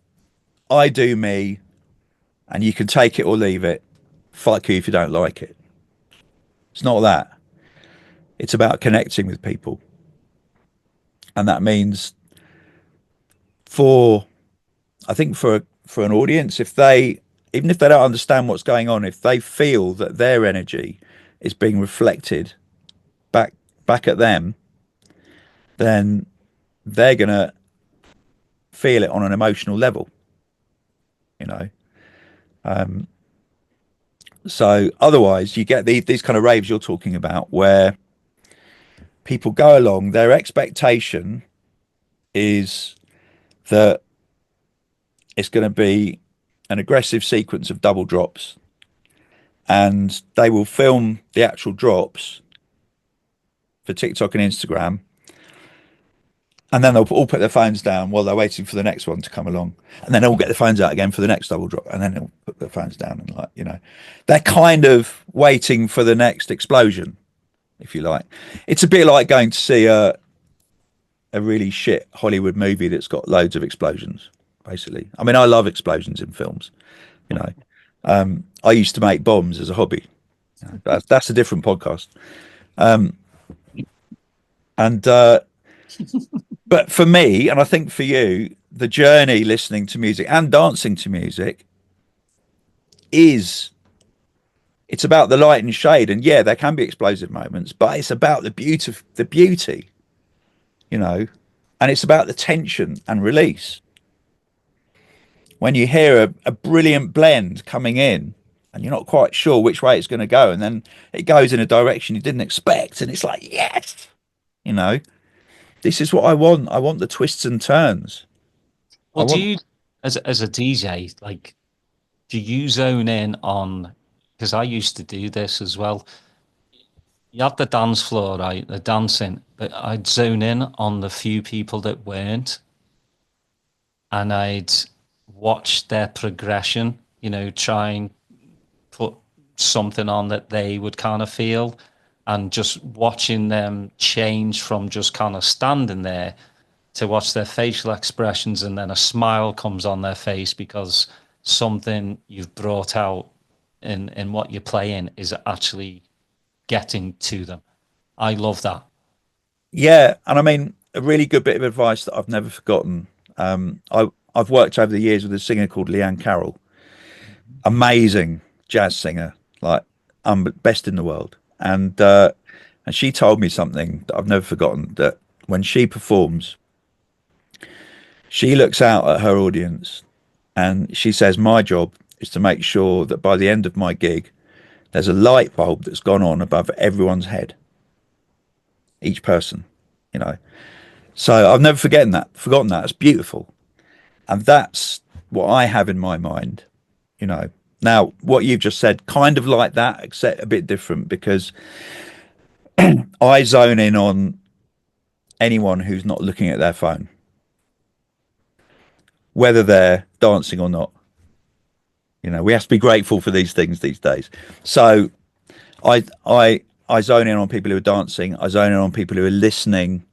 I do me, and you can take it or leave it. Fuck you if you don't like it. It's not that. It's about connecting with people. And that means I think for an audience, if they, even if they don't understand what's going on, if they feel that their energy is being reflected back at them, then they're gonna feel it on an emotional level, you know. So otherwise, you get these kind of raves you're talking about, where people go along, their expectation is that it's going to be an aggressive sequence of double drops, and they will film the actual drops for TikTok and Instagram, and then they'll all put their phones down while they're waiting for the next one to come along, and then they'll get their phones out again for the next double drop, and then they'll put their phones down, and they're kind of waiting for the next explosion, if you like. It's a bit like going to see a really shit Hollywood movie that's got loads of explosions, basically. I mean, I love explosions in films, you know. I used to make bombs as a hobby. That's a different podcast. But for me, and I think for you, the journey listening to music and dancing to music it's about the light and shade. And yeah, there can be explosive moments, but it's about the beauty, and it's about the tension and release. When you hear a brilliant blend coming in and you're not quite sure which way it's going to go, and then it goes in a direction you didn't expect, and it's like, yes, this is what I want. I want the twists and turns. Well, do you, as a DJ, like, do you zone in on, because I used to do this as well. You have the dance floor, right? The dancing, but I'd zone in on the few people that weren't, and I'd watch their progression, try and put something on that they would kind of feel, and just watching them change from just kind of standing there to watch their facial expressions, and then a smile comes on their face because something you've brought out in what you're playing is actually getting to them. I love that. Yeah, and I mean a really good bit of advice that I've never forgotten. I've worked over the years with a singer called Leanne Carroll, amazing jazz singer, like best in the world, and she told me something that I've never forgotten. That when she performs, she looks out at her audience, and she says, "My job is to make sure that by the end of my gig, there's a light bulb that's gone on above everyone's head, each person, you know." So I've never forgotten that. It's beautiful. And that's what I have in my mind, you know. Now, what you've just said, kind of like that, except a bit different, because I zone in on anyone who's not looking at their phone, whether they're dancing or not. You know, we have to be grateful for these things these days. So I zone in on people who are dancing. I zone in on people who are listening.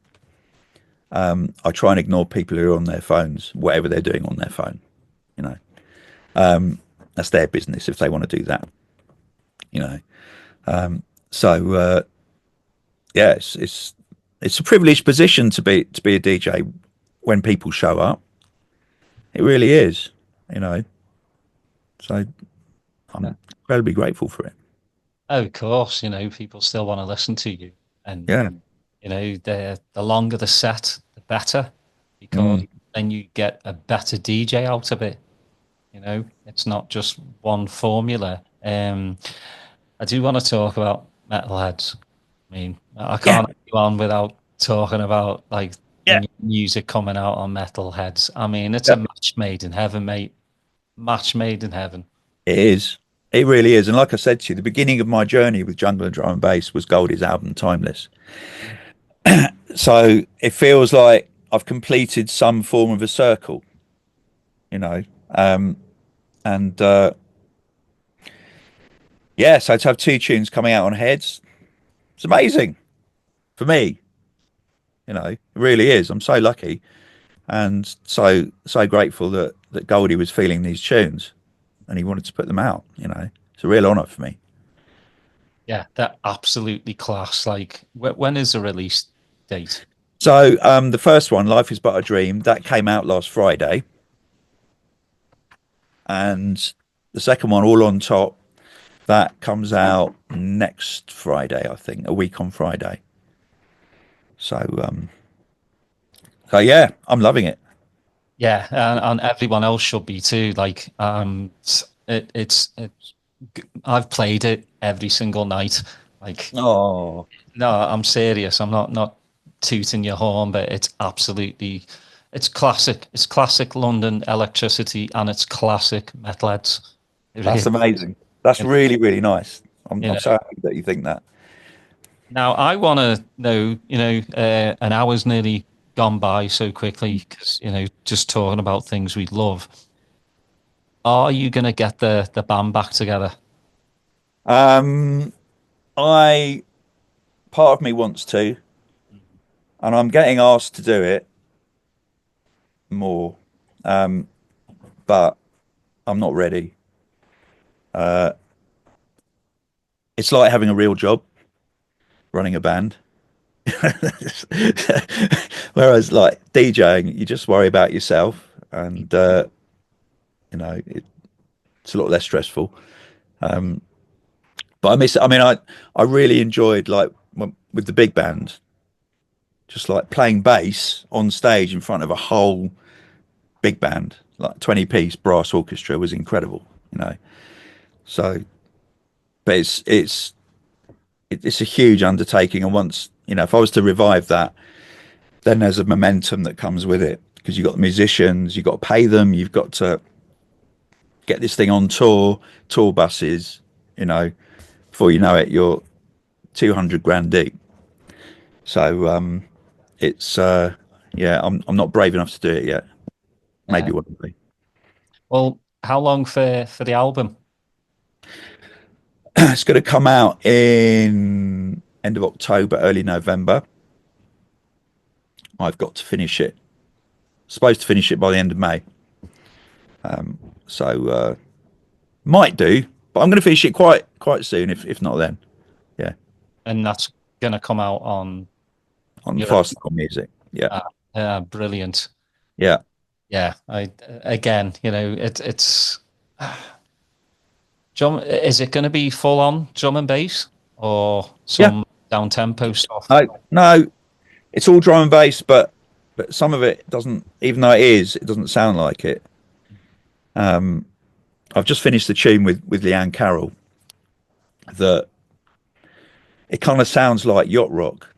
I try and ignore people who are on their phones, whatever they're doing on their phone. You know, that's their business if they want to do that. You know, so yeah, it's a privileged position to be a DJ when people show up. It really is. You know, so I'm incredibly grateful for it. Oh, of course, people still want to listen to you, and Yeah. the longer the set, the better, because then you get a better DJ out of it. It's not just one formula. I do want to talk about metalheads. I mean, I can't go on without talking about like the new music coming out on metalheads. I mean, it's a match made in heaven, mate. Match made in heaven. It is. It really is. And like I said to you, the beginning of my journey with jungle and drum and bass was Goldie's album Timeless. So it feels like I've completed some form of a circle, you know. And yeah, so to have two tunes coming out on heads, it's amazing for me. You know, it really is. I'm so lucky and so grateful that Goldie was feeling these tunes and he wanted to put them out. You know, it's a real honour for me. Yeah, they're absolutely class. Like, when is the release date? So the first one, Life Is But a Dream, that came out last Friday. And the second one, All on Top, that comes out next Friday, I think, a week on Friday. So yeah, I'm loving it. Yeah, and everyone else should be too. Like, it's I've played it every single night. Like, Oh, no, I'm serious. I'm not tooting your horn, but it's classic. It's classic London Elektricity, and it's classic metalheads. that's amazing. That's really, really nice. I'm so happy that you think that. Now, I want to know, an hour's nearly gone by so quickly because, just talking about things we love. Are you going to get the band back together? I part of me wants to, and I'm getting asked to do it more, but I'm not ready. It's like having a real job, running a band. Whereas like DJing, you just worry about yourself, and it's a lot less stressful. But I miss it. I mean, I really enjoyed like with the big band, just like playing bass on stage in front of a whole big band, like 20-piece brass orchestra was incredible, you know. So, but it's a huge undertaking, and once if I was to revive that, then there's a momentum that comes with it because you've got the musicians, you've got to pay them, you've got to get this thing on tour buses, before you know it, you're 200 grand deep. So it's yeah, I'm not brave enough to do it yet. Maybe one day. Well, how long for the album? It's going to come out in end of October, early November. I've got to finish it. Supposed to finish it by the end of May. So might do, but I'm going to finish it quite soon, if not then. Yeah. And that's gonna come out on on your Fast Style Music. Yeah, brilliant. yeah, Yeah, I again, it's drum. Is it going to be full on drum and bass or yeah. some down tempo stuff? No, it's all drum and bass, but some of it doesn't. Even though it doesn't sound like it. I've just finished the tune with Leanne Carroll that it kind of sounds like yacht rock,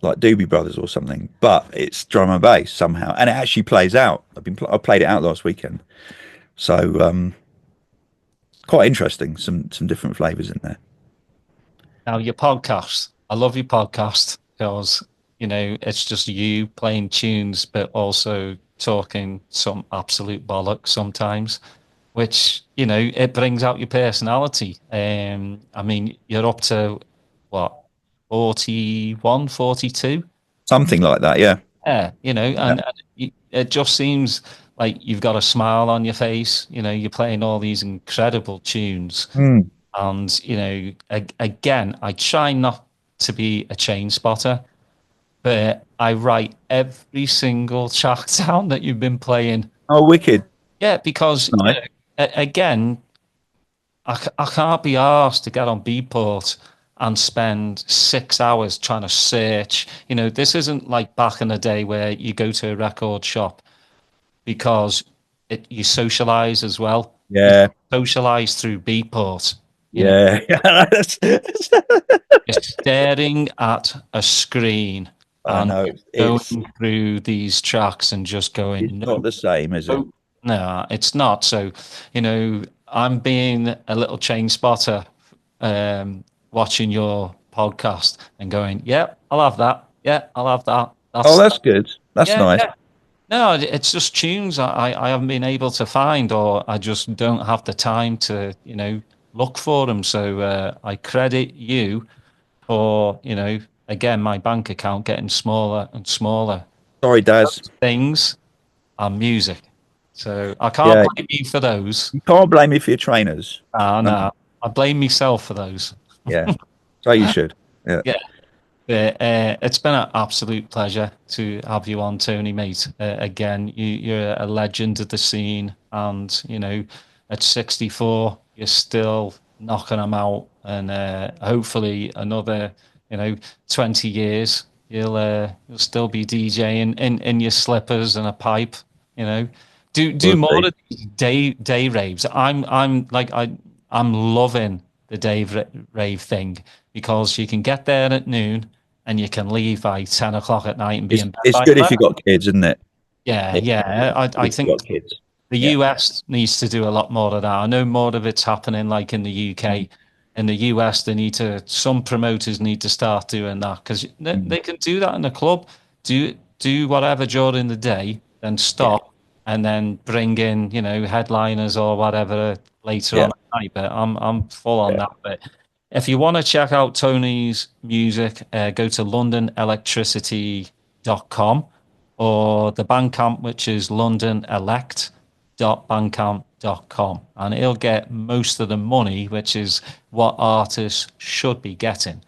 like Doobie Brothers or something, but it's drum and bass somehow, and it actually plays out. I played it out last weekend, so quite interesting. Some different flavors in there. Now your podcast, I love your podcast because it's just you playing tunes, but also talking some absolute bollocks sometimes, which it brings out your personality. I mean, you're up to what 41, 42. Something like that, yeah. Yeah, Yeah. it just seems like you've got a smile on your face. You're playing all these incredible tunes. Mm. And, again, I try not to be a chain spotter, but I write every single track down that you've been playing. Oh, wicked! Yeah, because, Nice. again, I can't be asked to get on Beatport and spend 6 hours trying to search. This isn't like back in the day where you go to a record shop because you socialize as well. You Yeah, socialize through Beatport. yeah, yeah. You're staring at a screen I and know it's going through these tracks and just it's going, not no, the same, is it? no, no, it's not. So, I'm being a little chain spotter, watching your podcast and going, yeah, I'll have that. Yeah, I'll have that. Oh, that's good. That's Yeah, nice. yeah. No, it's just tunes I haven't been able to find, or I just don't have the time to, look for them. So I credit you for, again, my bank account getting smaller and smaller. Sorry, Daz. Things are music. So I can't Yeah, blame you for those. you can't blame me for your trainers. No. No, I blame myself for those. Yeah, so you should. Yeah. Yeah. It's been an absolute pleasure to have you on, Tony, mate. Again, you're a legend of the scene, and at 64, you're still knocking them out, and hopefully another, 20 years, you'll still be DJing in your slippers and a pipe. You know, do We'll more see. of these day raves. I'm loving the rave thing because you can get there at noon and you can leave by 10 o'clock at night and be in bed It's by good if 11. you've got kids, isn't it? Yeah, It's yeah. I if you've think got kids. the Yeah. US needs to do a lot more of that. I know more of it's happening like in the UK. In the US, some promoters need to start doing that because Mm. they can do that in the club. Do whatever during the day, then Yeah. stop and then bring in, headliners or whatever later Yeah. on at night. But I'm full on Yeah. that. But if you want to check out Tony's music, go to londonelectricity.com or the Bandcamp, which is londonelect.bandcamp.com. And he'll get most of the money, which is what artists should be getting.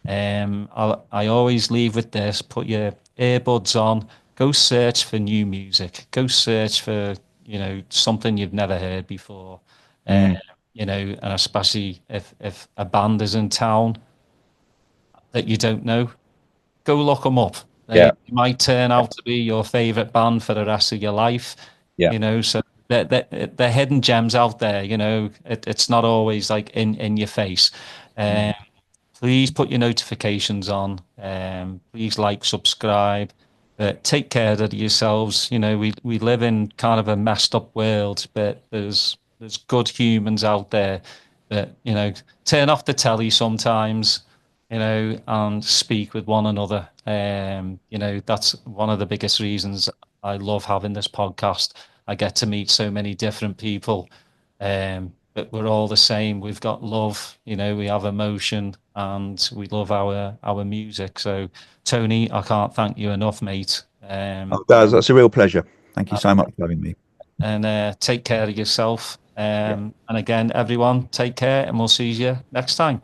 I always leave with this: put your earbuds on, go search for new music, go search for something you've never heard before. Uh, Mm. and especially if a band is in town that you don't know, go look them up. They Yeah. might turn out to be your favorite band for the rest of your life. Yeah. So they're hidden gems out there. It's not always like in your face. Mm. Um, please put your notifications on. Please like, subscribe. But take care of yourselves. We live in kind of a messed up world, but there's good humans out there that turn off the telly sometimes, and speak with one another. That's one of the biggest reasons I love having this podcast. I get to meet so many different people, but we're all the same. We've got love, we have emotion, and we love our music. So, Tony, I can't thank you enough, mate. Oh, Daz, that's a real pleasure. Thank you so much for having me. And take care of yourself. And again, everyone, take care, and we'll see you next time.